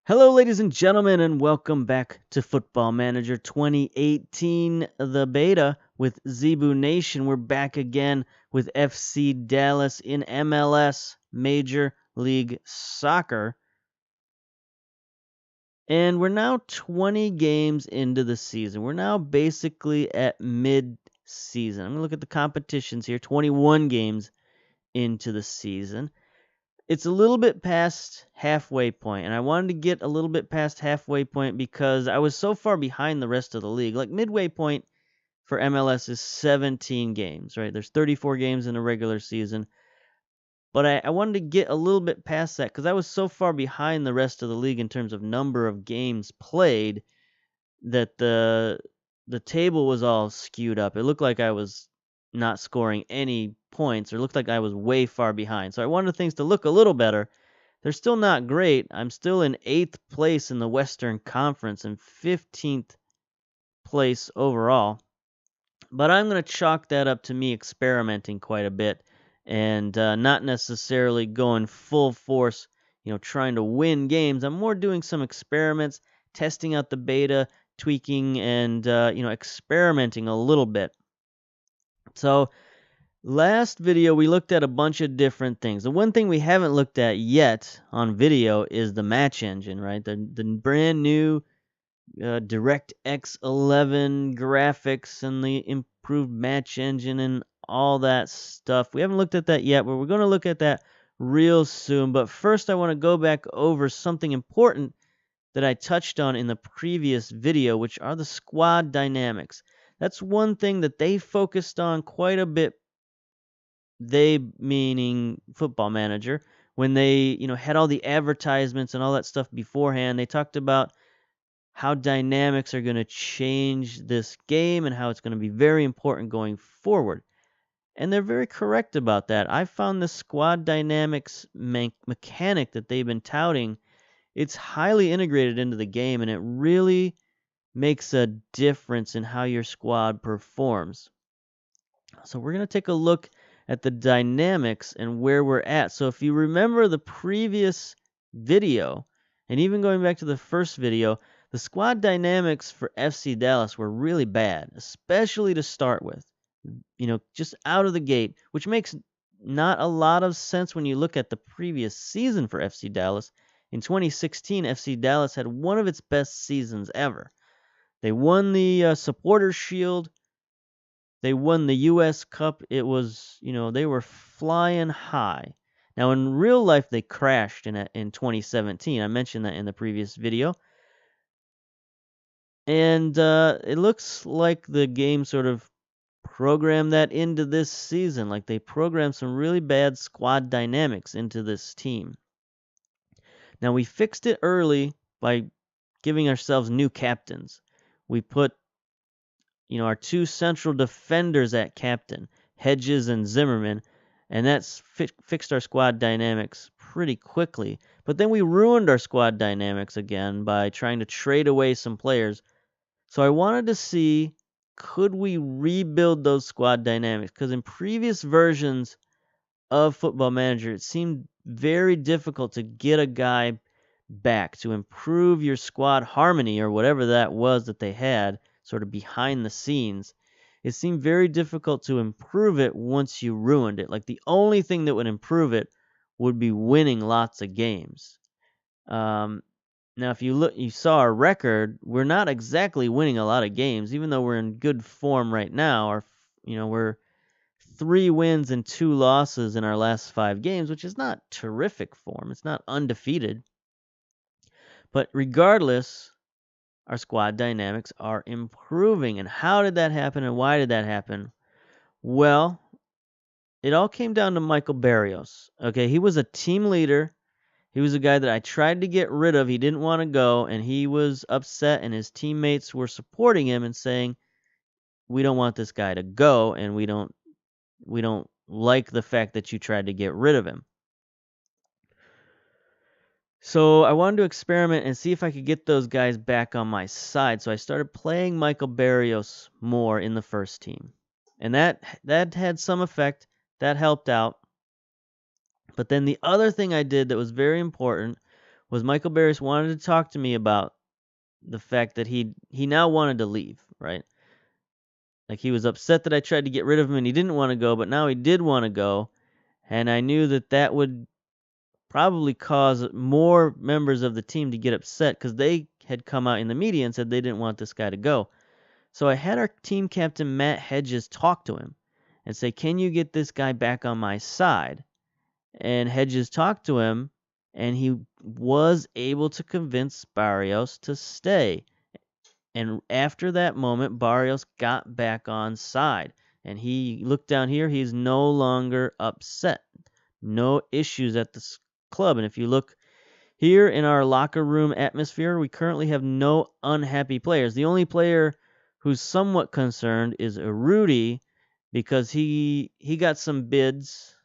Hello, ladies and gentlemen, and welcome back to Football Manager 2018, the beta with Zebu Nation. We're back again with FC Dallas in MLS, Major League Soccer. And we're now 20 games into the season. We're now basically at mid-season. I'm going to look at the competitions here, 21 games into the season. It's a little bit past halfway point, and I wanted to get a little bit past halfway point because I was so far behind the rest of the league. Like midway point for MLS is 17 games, right? There's 34 games in a regular season, but I wanted to get a little bit past that because I was so far behind the rest of the league in terms of number of games played that the table was all skewed up. It looked like I was not scoring any points, or looked like I was way far behind. So I wanted things to look a little better. They're still not great. I'm still in 8th place in the Western Conference and 15th place overall. But I'm going to chalk that up to me experimenting quite a bit and not necessarily going full force, trying to win games. I'm more doing some experiments, testing out the beta, tweaking, and, experimenting a little bit. So last video, we looked at a bunch of different things. The one thing we haven't looked at yet on video is the match engine, right? The brand new DirectX 11 graphics and the improved match engine and all that stuff. We haven't looked at that yet, but we're going to look at that real soon. But first, I want to go back over something important that I touched on in the previous video, which are the squad dynamics. That's one thing that they focused on quite a bit, they meaning Football Manager, when they, had all the advertisements and all that stuff beforehand. They talked about how dynamics are going to change this game and how it's going to be very important going forward. And they're very correct about that. I found the squad dynamics mechanic that they've been touting, it's highly integrated into the game, and it really makes a difference in how your squad performs. So we're going to take a look at the dynamics and where we're at. So if you remember the previous video, and even going back to the first video, the squad dynamics for FC Dallas were really bad, especially to start with. Just out of the gate, which makes not a lot of sense when you look at the previous season for FC Dallas. In 2016, FC Dallas had one of its best seasons ever. They won the Supporters Shield. They won the U.S. Cup. It was, they were flying high. Now, in real life, they crashed in 2017. I mentioned that in the previous video. And it looks like the game sort of programmed that into this season. Like they programmed some really bad squad dynamics into this team. Now, we fixed it early by giving ourselves new captains. We put our two central defenders at captain, Hedges and Zimmerman, and that's fixed our squad dynamics pretty quickly. But then we ruined our squad dynamics again by trying to trade away some players. So I wanted to see, could we rebuild those squad dynamics? Because in previous versions of Football Manager, it seemed very difficult to get a guy back to improve your squad harmony, or whatever that was that they had sort of behind the scenes. It seemed very difficult to improve it once you ruined it. Like the only thing that would improve it would be winning lots of games. Now, if you saw our record, we're not exactly winning a lot of games, even though we're in good form right now. We're 3 wins and 2 losses in our last 5 games, which is not terrific form. It's not undefeated. But regardless, our squad dynamics are improving. And how did that happen, and why did that happen? Well, it all came down to Michael Barrios. Okay, he was a team leader. He was a guy that I tried to get rid of. He didn't want to go, and he was upset, and his teammates were supporting him and saying, we don't want this guy to go, and we don't like the fact that you tried to get rid of him. So I wanted to experiment and see if I could get those guys back on my side. So I started playing Michael Barrios more in the first team. And that had some effect. That helped out. But then the other thing I did that was very important was Michael Barrios wanted to talk to me about the fact that he now wanted to leave, right? Like he was upset that I tried to get rid of him and he didn't want to go, but now he did want to go, and I knew that that would probably cause more members of the team to get upset because they had come out in the media and said they didn't want this guy to go. So I had our team captain Matt Hedges talk to him and say, "Can you get this guy back on my side?" And Hedges talked to him, and he was able to convince Barrios to stay. And after that moment, Barrios got back on side. And he looked down here, he's no longer upset. No issues at the club. And if you look here in our locker room atmosphere, we currently have no unhappy players. The only player who's somewhat concerned is Rudy, because he got some bids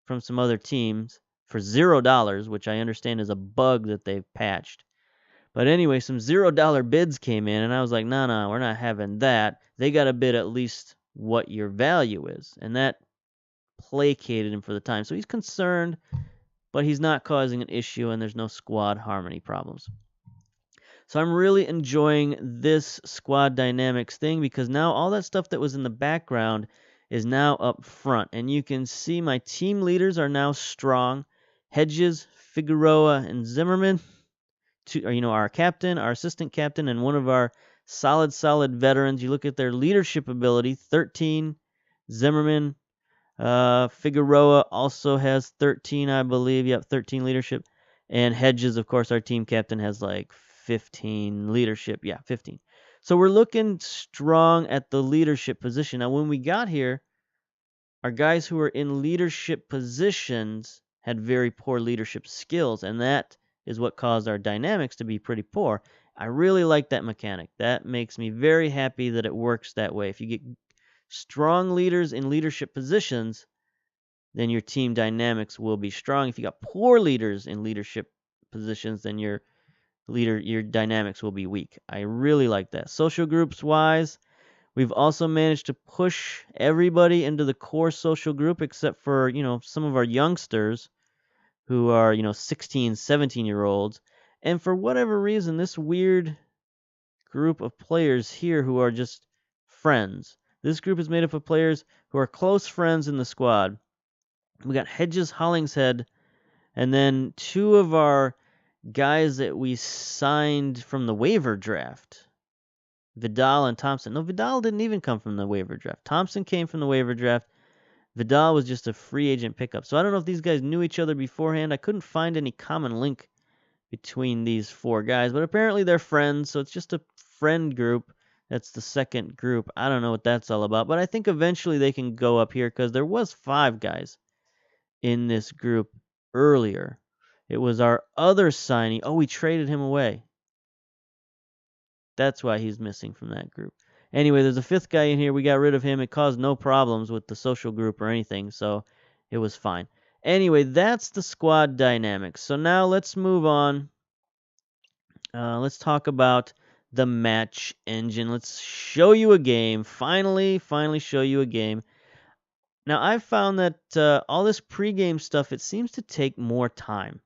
from some other teams for $0, which I understand is a bug that they've patched. But anyway, some $0 bids came in, and I was like, no, we're not having that. They got to bid at least what your value is. And that placated him for the time. So he's concerned, but he's not causing an issue, and there's no squad harmony problems. So I'm really enjoying this squad dynamics thing, because now all that stuff that was in the background is now up front. And you can see my team leaders are now strong. Hedges, Figueroa, and Zimmerman, our captain, our assistant captain, and one of our solid veterans. You look at their leadership ability, 13. Zimmerman, Figueroa also has 13, I believe. Yep, 13 leadership. And Hedges, of course, our team captain, has like 15 leadership. Yeah, 15. So we're looking strong at the leadership position. Now, when we got here, our guys who were in leadership positions had very poor leadership skills, and that is what caused our dynamics to be pretty poor. I really like that mechanic. That makes me very happy that it works that way. If you get strong leaders in leadership positions, then your team dynamics will be strong. If you got poor leaders in leadership positions, then your dynamics will be weak. I really like that. Social groups wise, we've also managed to push everybody into the core social group except for, some of our youngsters who are, 16, 17-year-olds. And for whatever reason, this weird group of players here who are just friends. This group is made up of players who are close friends in the squad. We got Hedges, Hollingshead, and then two of our guys that we signed from the waiver draft, Vidal and Thompson. No, Vidal didn't even come from the waiver draft. Thompson came from the waiver draft. Vidal was just a free agent pickup. So I don't know if these guys knew each other beforehand. I couldn't find any common link between these four guys, but apparently they're friends, so it's just a friend group. That's the second group. I don't know what that's all about, but I think eventually they can go up here because there was 5 guys in this group earlier. It was our other signing. Oh, we traded him away. That's why he's missing from that group. Anyway, there's a 5th guy in here. We got rid of him. It caused no problems with the social group or anything, so it was fine. Anyway, that's the squad dynamics. So now let's move on. Let's talk about the match engine. Let's show you a game. Finally show you a game. Now, I've found that all this pregame stuff, it seems to take more time.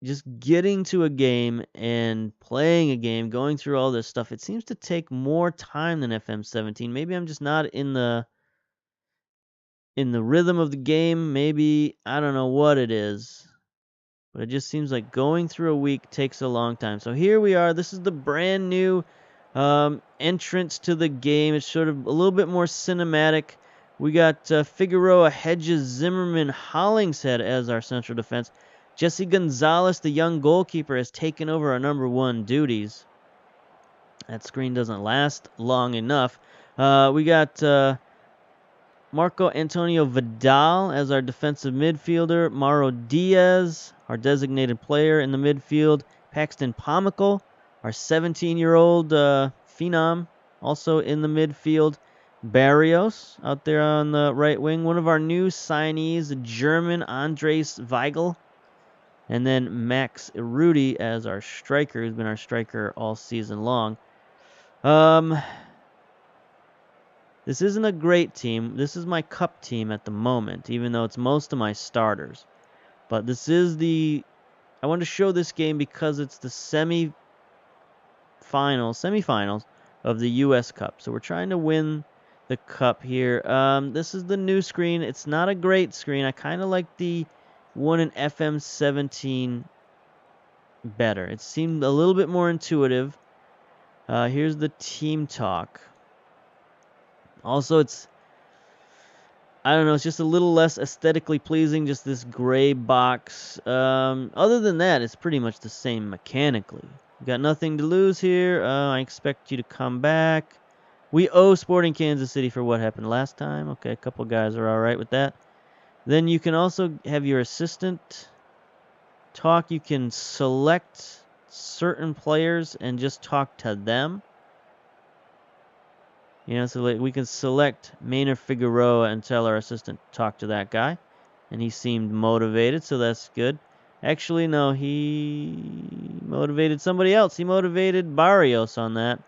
Just getting to a game and playing a game, going through all this stuff, it seems to take more time than FM17. Maybe I'm just not in the rhythm of the game. Maybe I don't know what it is. But it just seems like going through a week takes a long time. So here we are. This is the brand new entrance to the game. It's sort of a little bit more cinematic. We got Figueroa, Hedges, Zimmerman, Hollingshead as our central defense. Jesse Gonzalez, the young goalkeeper, has taken over our number 1 duties. That screen doesn't last long enough. We got Marco Antonio Vidal as our defensive midfielder. Mauro Diaz, our designated player in the midfield. Paxton Pomical, our 17-year-old phenom, also in the midfield. Barrios out there on the right wing. One of our new signees, the German Andres Weigel. And then Max Rudy as our striker, who's been our striker all season long. This isn't a great team. This is my cup team at the moment, even though it's most of my starters. But this is the I wanted to show this game because it's the semifinals of the U.S. Cup. So we're trying to win the cup here. This is the new screen. It's not a great screen. I kind of like the one in FM17 better. It seemed a little bit more intuitive. Here's the team talk. Also, I don't know, it's just a little less aesthetically pleasing, just this gray box. Other than that, it's pretty much the same mechanically. You got nothing to lose here. I expect you to come back. We owe Sporting Kansas City for what happened last time. Okay, a couple guys are all right with that. Then you can also have your assistant talk. You can select certain players and just talk to them. You know, so we can select Maynard Figueroa and tell our assistant to talk to that guy. And he seemed motivated, so that's good. Actually, no, he motivated somebody else. He motivated Barrios on that.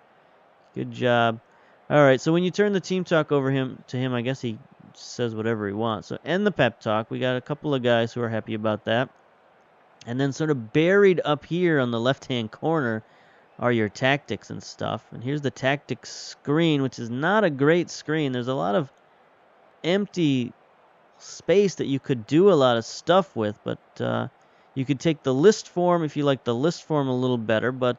Good job. All right, so when you turn the team talk over to him, I guess he says whatever he wants. So end the pep talk. We got a couple of guys who are happy about that. And then sort of buried up here on the left-hand corner are your tactics and stuff. And here's the tactics screen, which is not a great screen. There's a lot of empty space that you could do a lot of stuff with, but you could take the list form if you like the list form a little better. But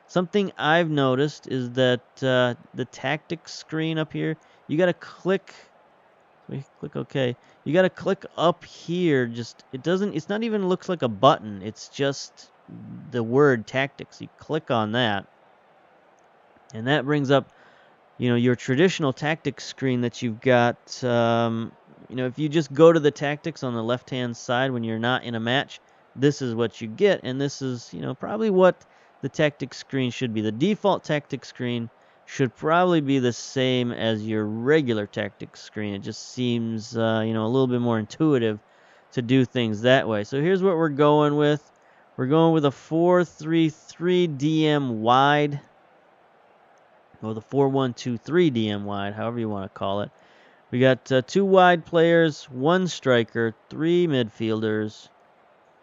something I've noticed is that the tactics screen up here, you got to click. Click OK. You got to click up here. It's not even looks like a button. It's just the word tactics. You click on that, and that brings up, your traditional tactics screen that you've got. If you just go to the tactics on the left-hand side when you're not in a match, this is what you get, and this is, probably what the tactics screen should be. The default tactics screen should probably be the same as your regular tactics screen. It just seems, a little bit more intuitive to do things that way. So here's what we're going with. We're going with a 4-3-3 DM wide, or the 4-1-2-3 DM wide, however you want to call it. We got 2 wide players, 1 striker, 3 midfielders,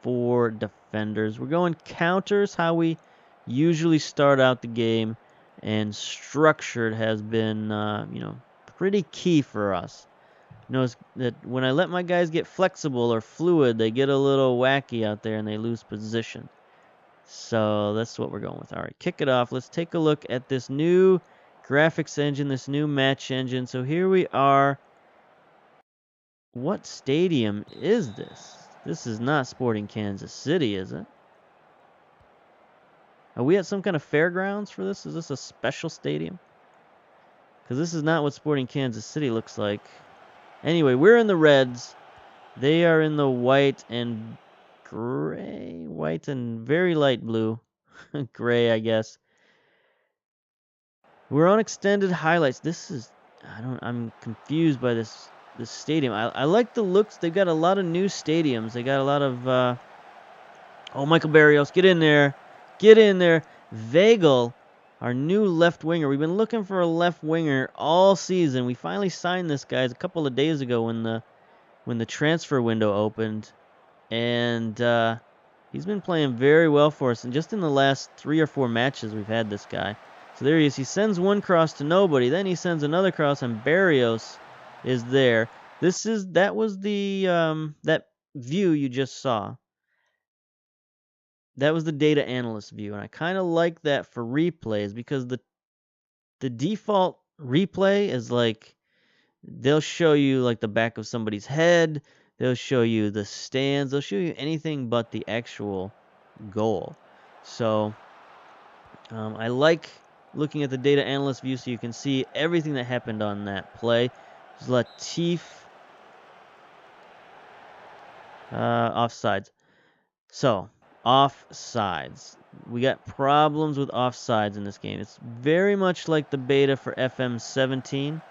4 defenders. We're going counters, how we usually start out the game, and structured has been, pretty key for us. Notice that when I let my guys get flexible or fluid, they get a little wacky out there and they lose position. So that's what we're going with. All right, kick it off. Let's take a look at this new graphics engine, this new match engine. So here we are. What stadium is this? This is not Sporting Kansas City, is it? Are we at some kind of fairgrounds for this? Is this a special stadium? Because this is not what Sporting Kansas City looks like. Anyway, we're in the reds. They are in the white and gray. White and very light blue. Gray, I guess. We're on extended highlights. I'm confused by this stadium. I like the looks. They've got a lot of new stadiums. They got a lot of Michael Barrios, get in there. Get in there. Vagel, our new left winger. We've been looking for a left winger all season. We finally signed this guy a couple of days ago when the transfer window opened, and he's been playing very well for us. And just in the last 3 or 4 matches, we've had this guy. So there he is. He sends one cross to nobody. Then he sends another cross, and Barrios is there. That was the that view you just saw. That was the data analyst view, and I kind of like that for replays because the default replay is like they'll show you like the back of somebody's head, they'll show you the stands, they'll show you anything but the actual goal. So I like looking at the data analyst view so you can see everything that happened on that play. There's Latif offsides. So offsides. We got problems with offsides in this game. It's very much like the beta for FM17,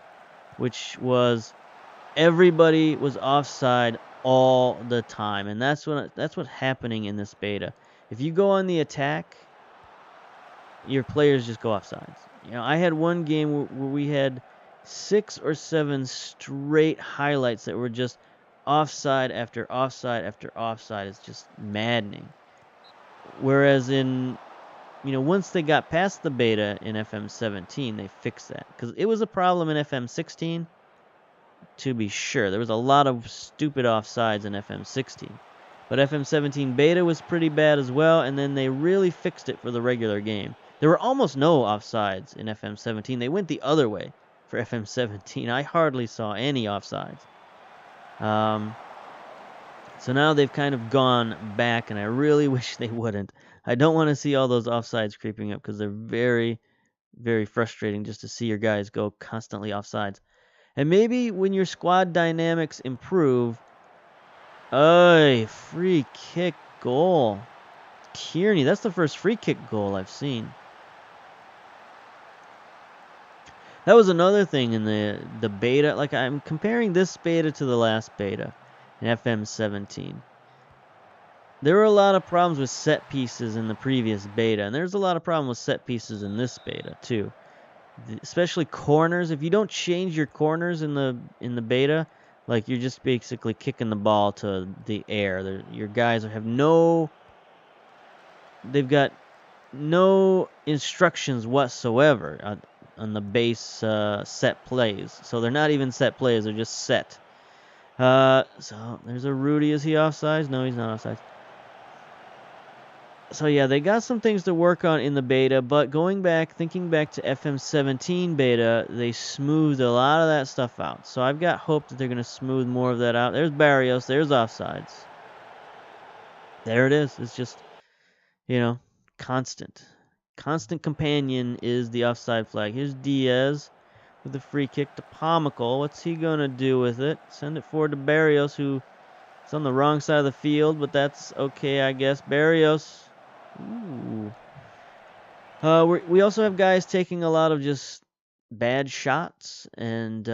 which was everybody was offside all the time, and that's what's happening in this beta. If you go on the attack, your players just go offsides. I had one game where we had 6 or 7 straight highlights that were just offside after offside after offside. It's just maddening. Whereas in, once they got past the beta in FM17, they fixed that. Because it was a problem in FM16, to be sure. There was a lot of stupid offsides in FM16. But FM17 beta was pretty bad as well, and then they really fixed it for the regular game. There were almost no offsides in FM17. They went the other way for FM17. I hardly saw any offsides. So now they've kind of gone back, and I really wish they wouldn't. I don't want to see all those offsides creeping up because they're very, very frustrating just to see your guys go constantly offsides. And maybe when your squad dynamics improve, free kick goal. Kearney, that's the first free kick goal I've seen. That was another thing in the beta. Like, I'm comparing this beta to the last beta in FM17. There were a lot of problems with set pieces in the previous beta, and there's a lot of problems with set pieces in this beta too. Especially corners. If you don't change your corners in the beta, like, you're just basically kicking the ball to the air. Your guys they've got no instructions whatsoever on the base set plays. So they're not even set plays, they're just set. So there's a Rudy. Is he offsides? No, he's not offsides. So yeah, they got some things to work on in the beta, but thinking back to FM17 beta, they smoothed a lot of that stuff out. So I've got hope that they're going to smooth more of that out. There's Barrios, there's offsides. There it is. It's just, constant. Constant companion is the offside flag. Here's Diaz with the free kick to Pomical. What's he going to do with it? Send it forward to Barrios, who is on the wrong side of the field, but that's okay, I guess. Barrios. Ooh. We also have guys taking a lot of just bad shots, and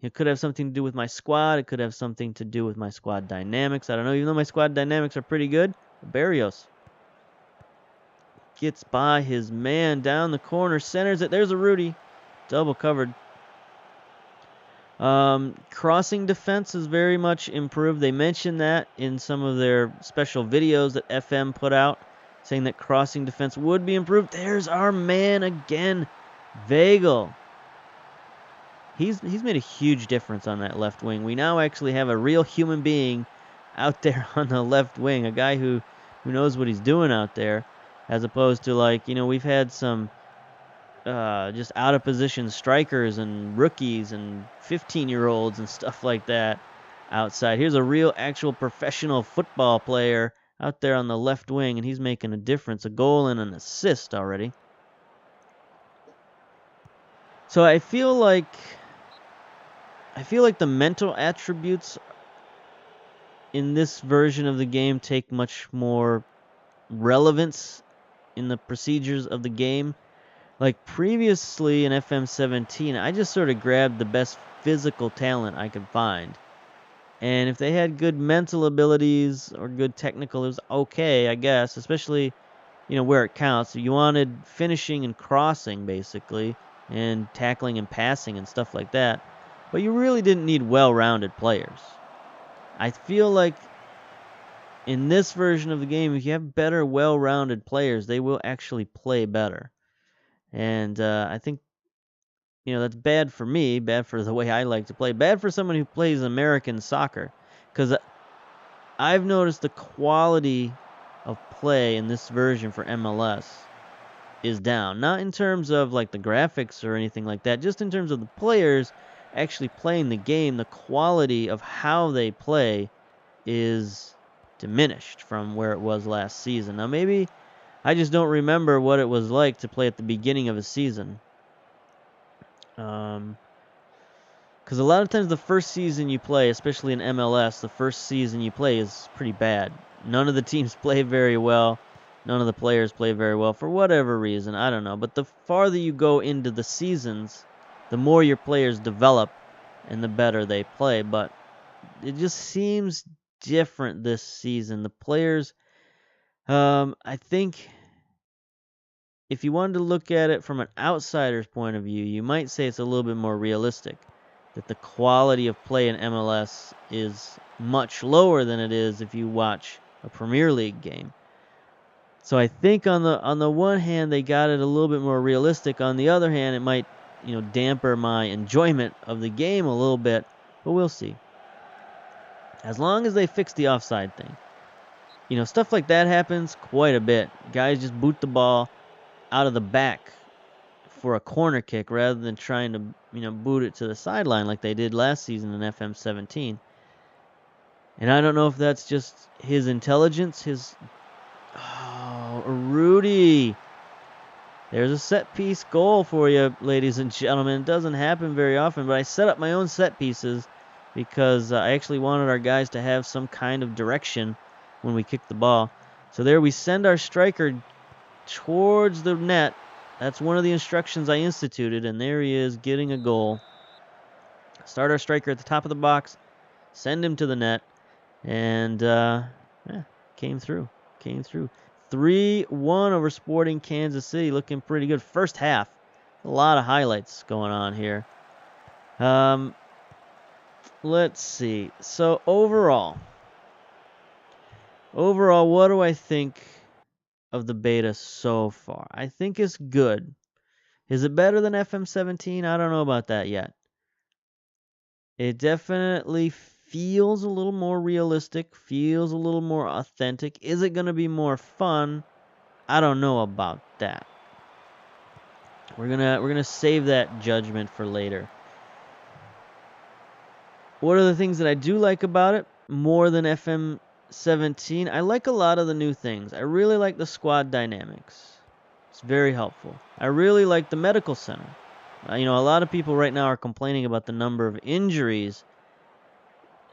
it could have something to do with my squad. It could have something to do with my squad dynamics. I don't know, even though my squad dynamics are pretty good. Barrios gets by his man down the corner, centers it. There's a Rudy. Double covered. Crossing defense is very much improved. They mentioned that in some of their special videos that FM put out, saying that crossing defense would be improved. There's our man again, Weigl. He's made a huge difference on that left wing. We now actually have a real human being out there on the left wing, a guy who knows what he's doing out there, as opposed to, we've had some just out of position strikers and rookies and 15-year-olds and stuff like that outside. Here's a real actual professional football player out there on the left wing, and he's making a difference, a goal and an assist already. So I feel like the mental attributes in this version of the game take much more relevance in the procedures of the game. Like previously in FM17, I just sort of grabbed the best physical talent I could find. And if they had good mental abilities or good technical, it was okay, I guess, especially, where it counts. You wanted finishing and crossing, basically, and tackling and passing and stuff like that. But you really didn't need well-rounded players. I feel like in this version of the game, if you have better, well-rounded players, they will actually play better. And I think, that's bad for me, bad for the way I like to play, bad for someone who plays American soccer. Because I've noticed the quality of play in this version for MLS is down. Not in terms of the graphics or anything like that, just in terms of the players actually playing the game. The quality of how they play is diminished from where it was last season. Now maybe I just don't remember what it was like to play at the beginning of a season. Because a lot of times the first season you play, especially in MLS, the first season you play is pretty bad. None of the teams play very well. None of the players play very well for whatever reason. I don't know. But the farther you go into the seasons, the more your players develop and the better they play. But it just seems different this season. The players, I think if you wanted to look at it from an outsider's point of view, you might say it's a little bit more realistic, that the quality of play in MLS is much lower than it is if you watch a Premier League game. So I think on the one hand they got it a little bit more realistic. On the other hand, it might, damper my enjoyment of the game a little bit, but we'll see. As long as they fix the offside thing. Stuff like that happens quite a bit. Guys just boot the ball out of the back for a corner kick rather than trying to, boot it to the sideline like they did last season in FM17. And I don't know if that's just his intelligence, Rudy. There's a set piece goal for you, ladies and gentlemen. It doesn't happen very often, but I set up my own set pieces because I actually wanted our guys to have some kind of direction when we kick the ball. So there we send our striker towards the net. That's one of the instructions I instituted, and there he is getting a goal. Start our striker at the top of the box, send him to the net, and came through. 3-1 over Sporting Kansas City, looking pretty good. First half, a lot of highlights going on here. Let's see. So overall, what do I think of the beta so far? I think it's good. Is it better than FM17? I don't know about that yet. It definitely feels a little more realistic, feels a little more authentic. Is it going to be more fun? I don't know about that. We're gonna save that judgment for later. What are the things that I do like about it more than FM17? I like a lot of the new things. I really like the squad dynamics. It's very helpful. I really like the medical center. A lot of people right now are complaining about the number of injuries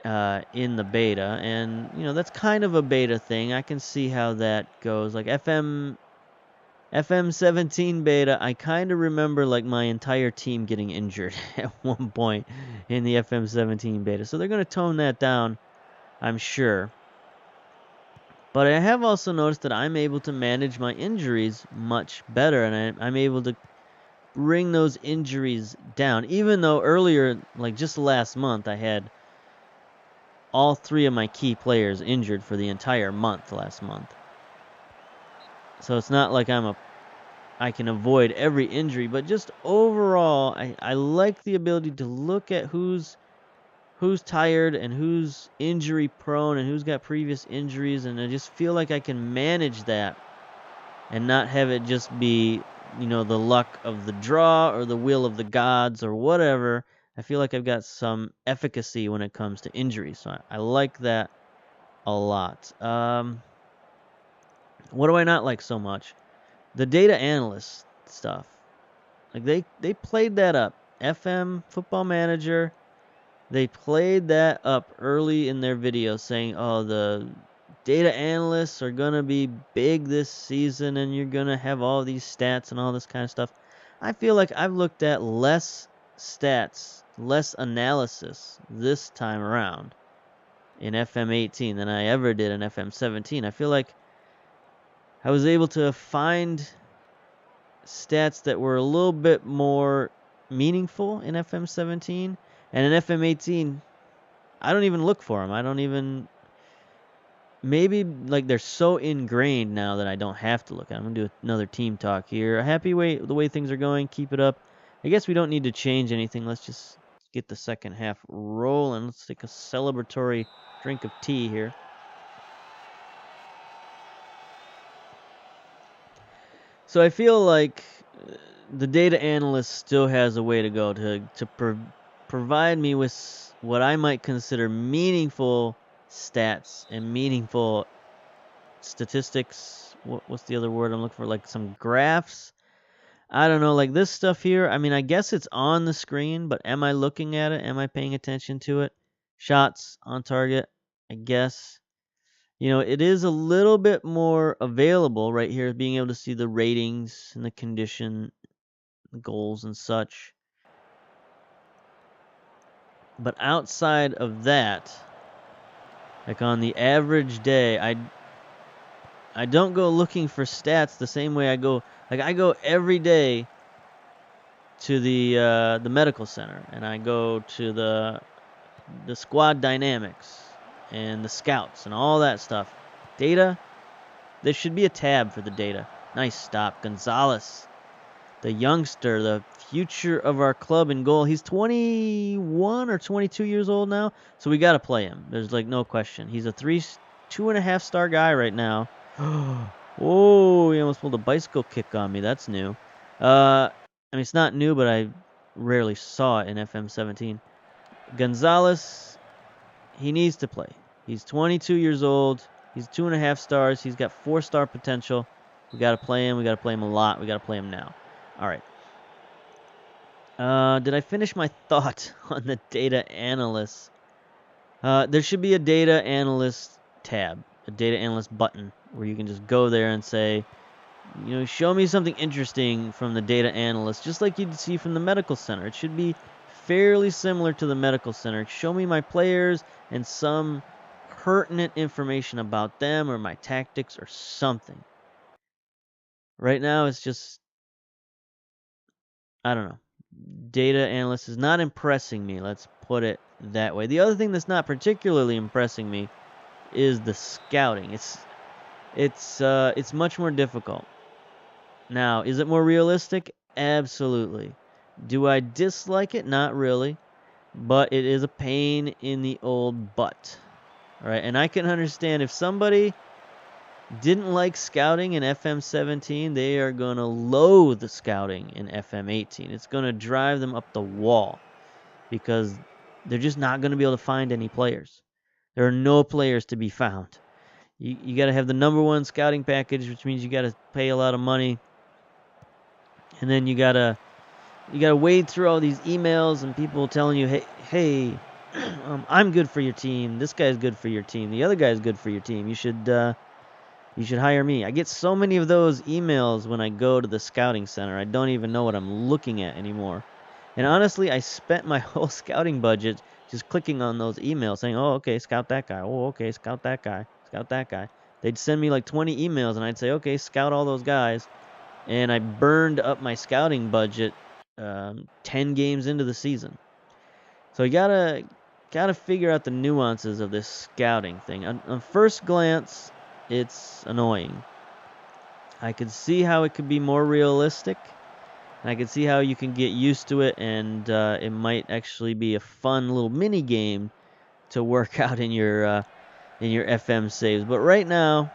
in the beta, and that's kind of a beta thing. I can see how that goes. Like FM17 beta, I kind of remember like my entire team getting injured at one point in the FM17 beta. So they're going to tone that down, I'm sure. But I have also noticed that I'm able to manage my injuries much better, and I'm able to bring those injuries down. Even though earlier, like just last month, I had all 3 of my key players injured for the entire month last month. So it's not like I can avoid every injury, but just overall, I like the ability to look at who's tired and who's injury prone and who's got previous injuries, and I just feel like I can manage that and not have it just be, the luck of the draw or the will of the gods or whatever. I feel like I've got some efficacy when it comes to injuries, so I like that a lot. What do I not like so much? The data analyst stuff. Like they played that up. FM Football Manager, they played that up early in their video saying, oh, the data analysts are going to be big this season and you're going to have all these stats and all this kind of stuff. I feel like I've looked at less stats, less analysis this time around in FM18 than I ever did in FM17. I feel like I was able to find stats that were a little bit more meaningful in FM17, and in FM18 I don't even look for them. I don't even, maybe like they're so ingrained now that I don't have to look at them. I'm gonna do another team talk here. Happy the way things are going. Keep it up. I guess we don't need to change anything. Let's just get the second half rolling. Let's take a celebratory drink of tea here. So I feel like the data analyst still has a way to go to provide me with what I might consider meaningful stats and meaningful statistics. What's the other word I'm looking for? Like some graphs. I don't know, like this stuff here. I mean, I guess it's on the screen, but am I looking at it? Am I paying attention to it? Shots on target, I guess. It is a little bit more available right here, being able to see the ratings and the condition, the goals and such. But outside of that, like on the average day, I don't go looking for stats the same way I go every day to the medical center, and I go to the squad dynamics and the scouts and all that stuff. Data, There should be a tab for the data. Nice stop. Gonzalez, the youngster, the future of our club in goal. He's 21 or 22 years old now, so we got to play him. There's like no question. He's a 2.5 star guy right now. Oh, he almost pulled a bicycle kick on me. That's new. I mean, it's not new, but I rarely saw it in FM17. Gonzalez, he needs to play. He's 22 years old. He's 2.5 stars. He's got 4-star potential. We got to play him. We got to play him a lot. We got to play him now. All right. Did I finish my thought on the data analyst? There should be a data analyst tab, a data analyst button, where you can just go there and say, show me something interesting from the data analyst, just like you'd see from the medical center. It should be fairly similar to the medical center. Show me my players and some pertinent information about them or my tactics or something. Right now, it's just, I don't know. Data analyst is not impressing me. Let's put it that way. The other thing that's not particularly impressing me is the scouting. It's much more difficult. Now, is it more realistic? Absolutely. Do I dislike it? Not really. But it is a pain in the old butt. All right, and I can understand if somebody didn't like scouting in FM17, they are going to loathe the scouting in FM18. It's going to drive them up the wall because they're just not going to be able to find any players. There are no players to be found. You got to have the #1 scouting package, which means you got to pay a lot of money. And then you got to wade through all these emails and people telling you, hey, I'm good for your team. This guy's good for your team. The other guy's good for your team. You should hire me. I get so many of those emails when I go to the scouting center. I don't even know what I'm looking at anymore. And honestly, I spent my whole scouting budget just clicking on those emails saying, oh, okay, scout that guy. Oh, okay, scout that guy. Scout that guy. They'd send me like 20 emails and I'd say, okay, scout all those guys. And I burned up my scouting budget 10 games into the season. So you gotta figure out the nuances of this scouting thing. On first glance, it's annoying. I could see how it could be more realistic. And I could see how you can get used to it, and it might actually be a fun little mini game to work out in your FM saves. But right now,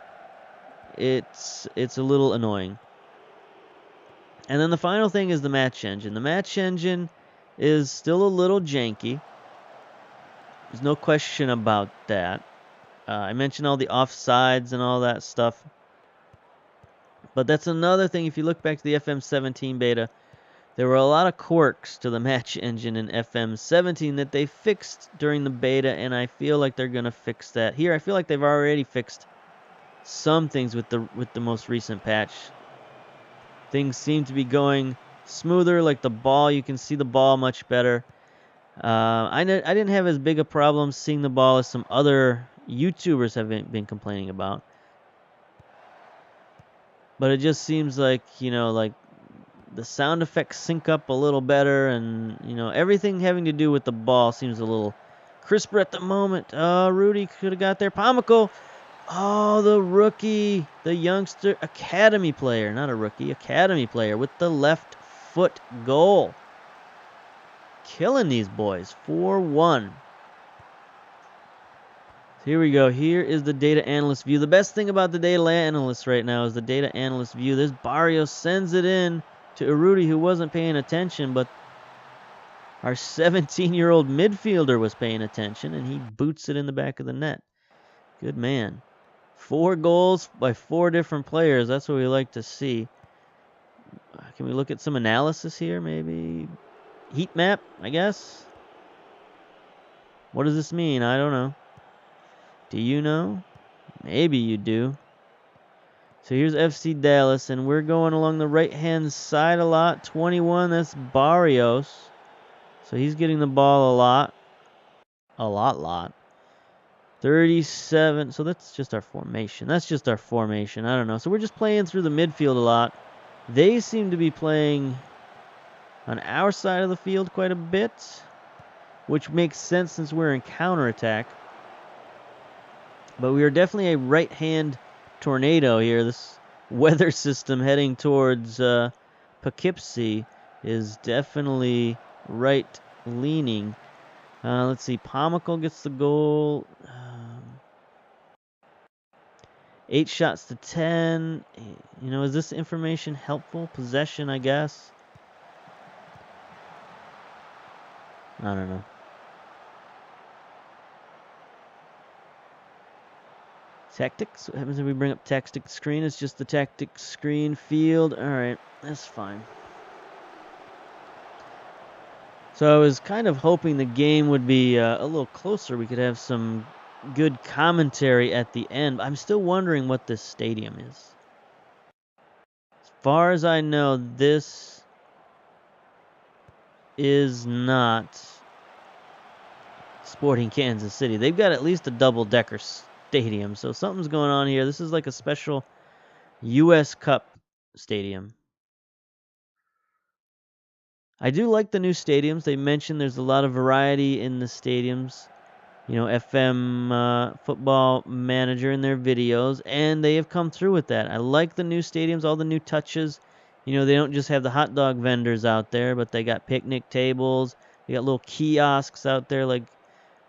it's a little annoying. And then the final thing is the match engine. The match engine is still a little janky. There's no question about that. I mentioned all the offsides and all that stuff. But that's another thing. If you look back to the FM17 beta, there were a lot of quirks to the match engine in FM17 that they fixed during the beta, and I feel like they're going to fix that here. I feel like they've already fixed some things with the most recent patch. Things seem to be going smoother, like the ball. You can see the ball much better. I didn't have as big a problem seeing the ball as some other YouTubers have been complaining about. But it just seems like, like the sound effects sync up a little better, and, everything having to do with the ball seems a little crisper at the moment. Rudy could have got there. Pomiko. Oh, the rookie, the youngster, academy player, not a rookie, academy player with the left foot goal. Killing these boys, 4-1. Here we go. Here is the data analyst view. The best thing about the data analyst right now is the data analyst view. This Barrios sends it in to Urruti, who wasn't paying attention, but our 17-year-old midfielder was paying attention, and he boots it in the back of the net. Good man. 4 goals by 4 different players. That's what we like to see. Can we look at some analysis here, maybe? Heat map, I guess? What does this mean? I don't know. Do you know? Maybe you do. So here's FC Dallas, and we're going along the right-hand side a lot. 21, that's Barrios. So he's getting the ball a lot. A lot. 37, so that's just our formation. I don't know. So we're just playing through the midfield a lot. They seem to be playing on our side of the field quite a bit, which makes sense since we're in counterattack. But we are definitely a right-hand tornado here. This weather system heading towards Poughkeepsie is definitely right leaning. Let's see. Pomical gets the goal. 8 shots to 10. You know, is this information helpful? Possession, I guess. I don't know. Tactics? What happens if we bring up tactics screen? It's just the tactics screen field. Alright, that's fine. So I was kind of hoping the game would be a little closer. We could have some good commentary at the end. I'm still wondering what this stadium is. As far as I know, this is not Sporting Kansas City. They've got at least a double-decker stadium, so something's going on here. This is like a special U.S. Cup stadium. I do like the new stadiums. They mentioned there's a lot of variety in the stadiums. You know, FM Football Manager in their videos, and they have come through with that. I like the new stadiums, all the new touches. You know, they don't just have the hot dog vendors out there, but they got picnic tables. They got little kiosks out there, like,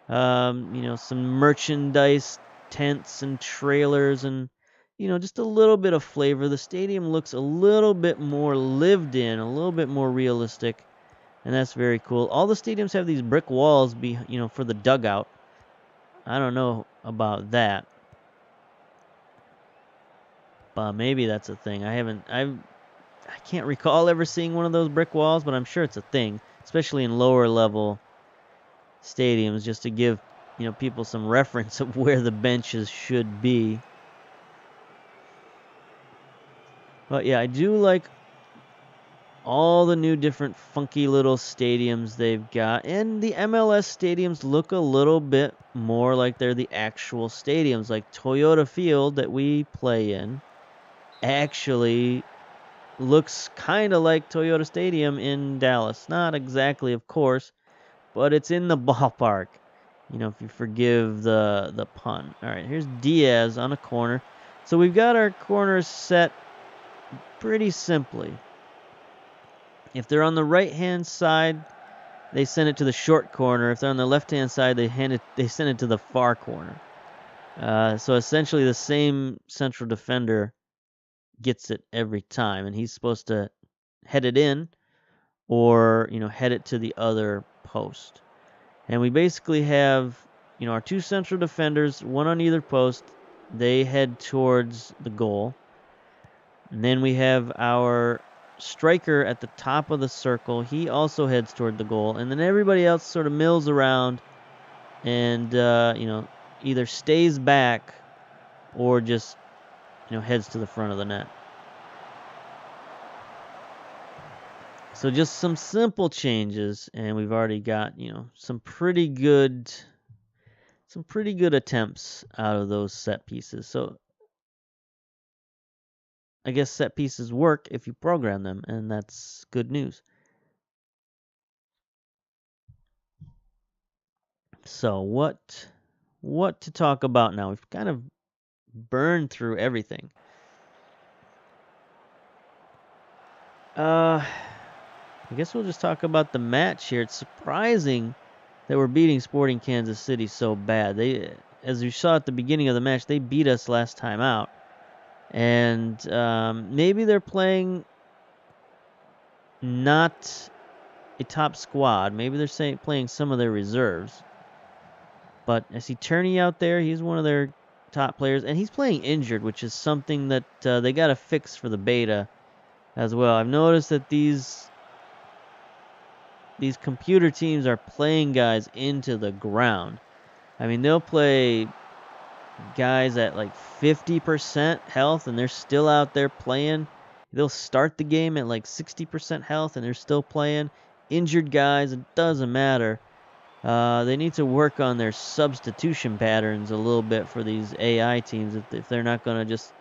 you know, some merchandise tents and trailers and, you know, just a little bit of flavor. The stadium looks a little bit more lived in, a little bit more realistic, and that's very cool. All the stadiums have these brick walls, you know, for the dugout. I don't know about that, but maybe that's a thing. I can't recall ever seeing one of those brick walls, but I'm sure it's a thing, especially in lower level stadiums, just to give, you know, people some reference of where the benches should be. But yeah, I do like all the new different funky little stadiums they've got, and the MLS stadiums look a little bit more like they're the actual stadiums. Like Toyota Field that we play in actually looks kind of like Toyota Stadium in Dallas. Not exactly, of course, but it's in the ballpark. You know, if you forgive the pun. All right, here's Diaz on a corner. So we've got our corners set pretty simply. If they're on the right-hand side, they send it to the short corner. If they're on the left-hand side, they send it to the far corner. So essentially, the same central defender gets it every time, and he's supposed to head it in or, you know, head it to the other post. And we basically have, you know, our two central defenders, one on either post. They head towards the goal. And then we have our striker at the top of the circle. He also heads toward the goal. And then everybody else sort of mills around and, you know, either stays back or just, you know, heads to the front of the net. So just some simple changes, and we've already got, you know, some pretty good attempts out of those set pieces. So I guess set pieces work if you program them, and that's good news. So what to talk about now? We've kind of burned through everything. I guess we'll just talk about the match here. It's surprising that we're beating Sporting Kansas City so bad. They, as you saw at the beginning of the match, they beat us last time out. And maybe they're playing not a top squad. Maybe they're playing some of their reserves. But I see Turney out there. He's one of their top players. And he's playing injured, which is something that they got to fix for the beta as well. I've noticed that these computer teams are playing guys into the ground. I mean, they'll play guys at like 50% health and they're still out there playing. They'll start the game at like 60% health and they're still playing. Injured guys, it doesn't matter. They need to work on their substitution patterns a little bit for these AI teams if they're not going to just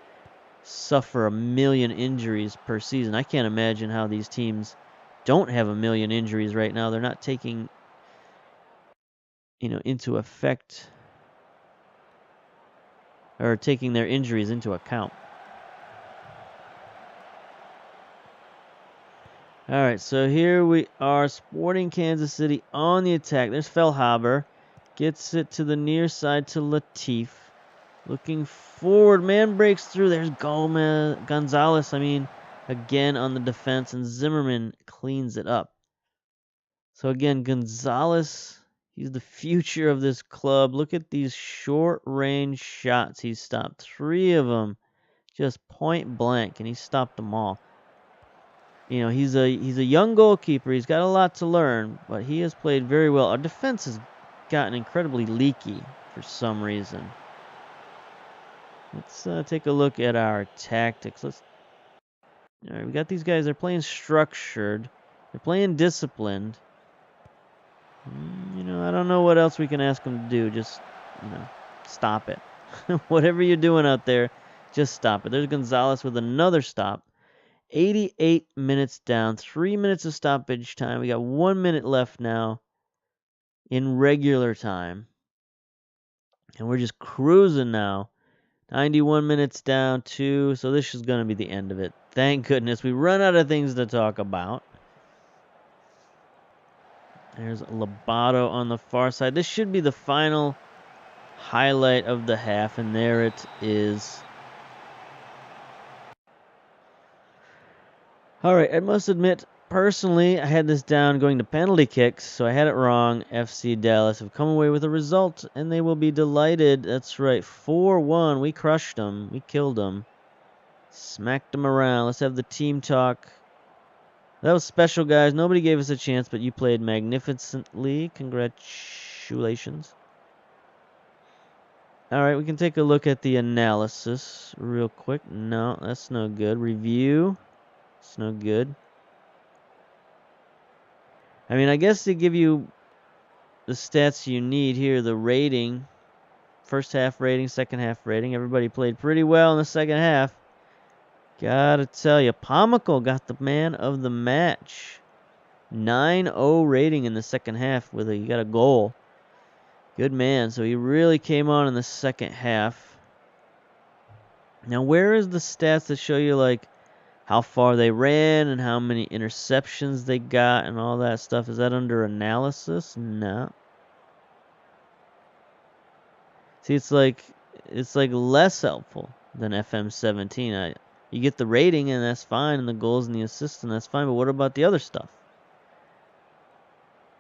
suffer a million injuries per season. I can't imagine how these teams don't have a million injuries right now. They're not taking, you know, into effect or taking their injuries into account. All right, so here we are, Sporting Kansas City on the attack. There's Fellhaber. Gets it to the near side to Latif. Looking forward, man breaks through. There's Gonzalez, again on the defense, and Zimmerman cleans it up. So again, Gonzalez, he's the future of this club. Look at these short-range shots he's stopped. 3 of them just point blank, and he stopped them all. You know, he's a young goalkeeper. He's got a lot to learn, but he has played very well. Our defense has gotten incredibly leaky for some reason. Let's take a look at our tactics. All right, we got these guys. They're playing structured. They're playing disciplined. You know, I don't know what else we can ask them to do. Just, you know, stop it. Whatever you're doing out there, just stop it. There's Gonzalez with another stop. 88 minutes down. 3 minutes of stoppage time. We got 1 minute left now in regular time. And we're just cruising now. 91 minutes down, 2. So this is going to be the end of it. Thank goodness. We run out of things to talk about. There's Lobato on the far side. This should be the final highlight of the half, and there it is. All right, I must admit, personally, I had this down going to penalty kicks, so I had it wrong. FC Dallas have come away with a result, and they will be delighted. That's right, 4-1. We crushed them. We killed them. Smacked them around. Let's have the team talk. That was special, guys. Nobody gave us a chance, but you played magnificently. Congratulations. All right, we can take a look at the analysis real quick. No, that's no good. Review. It's no good. I guess they give you the stats you need here. The rating. First half rating, second half rating. Everybody played pretty well in the second half. Gotta tell you, Pomical got the man of the match. 9-0 rating in the second half he got a goal. Good man. So he really came on in the second half. Now, where is the stats that show you, like, how far they ran and how many interceptions they got and all that stuff? Is that under analysis? No. See, it's like less helpful than FM17. You get the rating and that's fine, and the goals and the assists and that's fine, but what about the other stuff?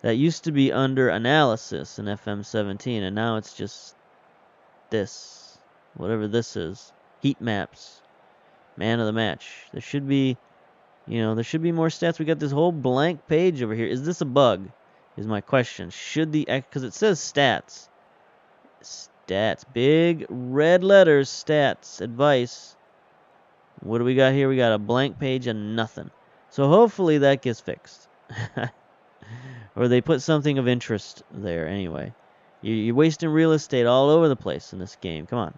That used to be under analysis in FM17, and now it's just this, whatever this is. Heat maps, man of the match. There should be, there should be more stats. We got this whole blank page over here. Is this a bug? Is my question. Because it says stats. Stats, big red letters, stats, advice. What do we got here? We got a blank page and nothing. So hopefully that gets fixed. Or they put something of interest there anyway. You're wasting real estate all over the place in this game. Come on.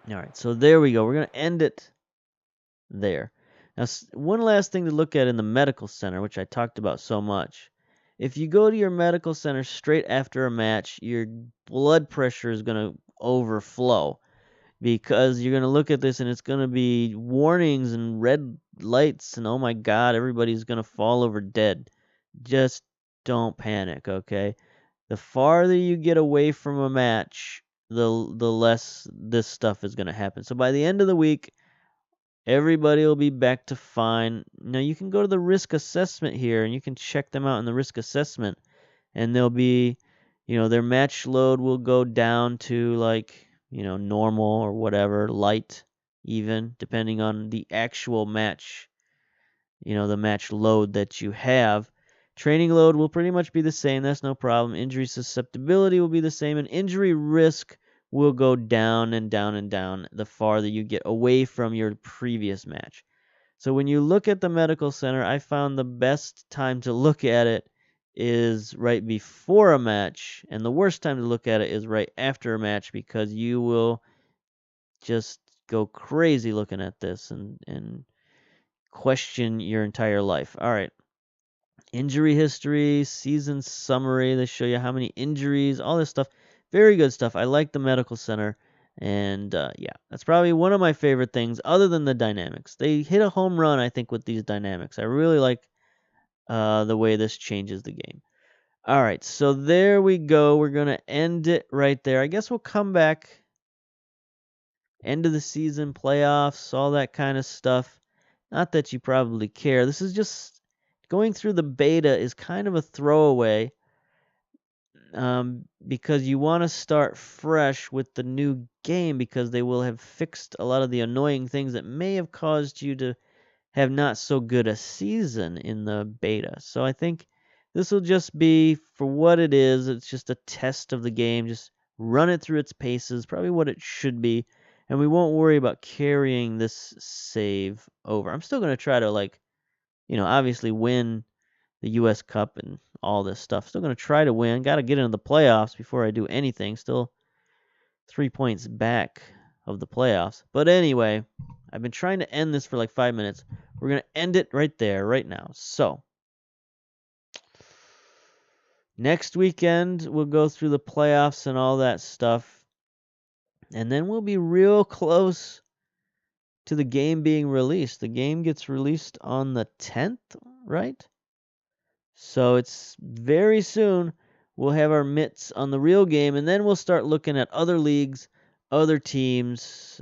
All right, so there we go. We're going to end it there. Now, one last thing to look at in the medical center, which I talked about so much. If you go to your medical center straight after a match, your blood pressure is going to overflow, because you're going to look at this and it's going to be warnings and red lights and, oh my God, everybody's going to fall over dead. Just don't panic, okay? The farther you get away from a match, the less this stuff is going to happen. So by the end of the week, everybody will be back to fine. Now, you can go to the risk assessment here, and you can check them out in the risk assessment, and they'll be, their match load will go down to, like, normal or whatever, light even, depending on the actual match, the match load that you have. Training load will pretty much be the same. That's no problem. Injury susceptibility will be the same, and injury risk will go down and down and down the farther you get away from your previous match. So when you look at the medical center, I found the best time to look at it is right before a match, and the worst time to look at it is right after a match, because you will just go crazy looking at this and question your entire life. All right. Injury history, season summary. They show you how many injuries, all this stuff. Very good stuff. I like the medical center. And yeah, that's probably one of my favorite things other than the dynamics. They hit a home run, I think, with these dynamics. I really like the way this changes the game. All right, so there we go. We're going to end it right there. I guess we'll come back. End of the season, playoffs, all that kind of stuff. Not that you probably care. This is just going through the beta is kind of a throwaway because you want to start fresh with the new game because they will have fixed a lot of the annoying things that may have caused you to have not so good a season in the beta. So I think this will just be for what it is. It's just a test of the game. Just run it through its paces, probably what it should be. And we won't worry about carrying this save over. I'm still going to try to, like, obviously win the U.S. Cup and all this stuff. Still going to try to win. Got to get into the playoffs before I do anything. Still 3 points back of the playoffs. But anyway, I've been trying to end this for like 5 minutes. We're going to end it right there, right now. So, next weekend, we'll go through the playoffs and all that stuff. And then we'll be real close to the game being released. The game gets released on the 10th, right? So it's very soon. We'll have our mitts on the real game, and then we'll start looking at other leagues, other teams,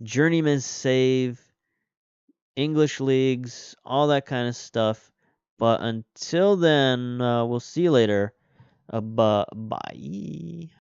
journeyman save, English leagues, all that kind of stuff. But until then, we'll see you later. Bye.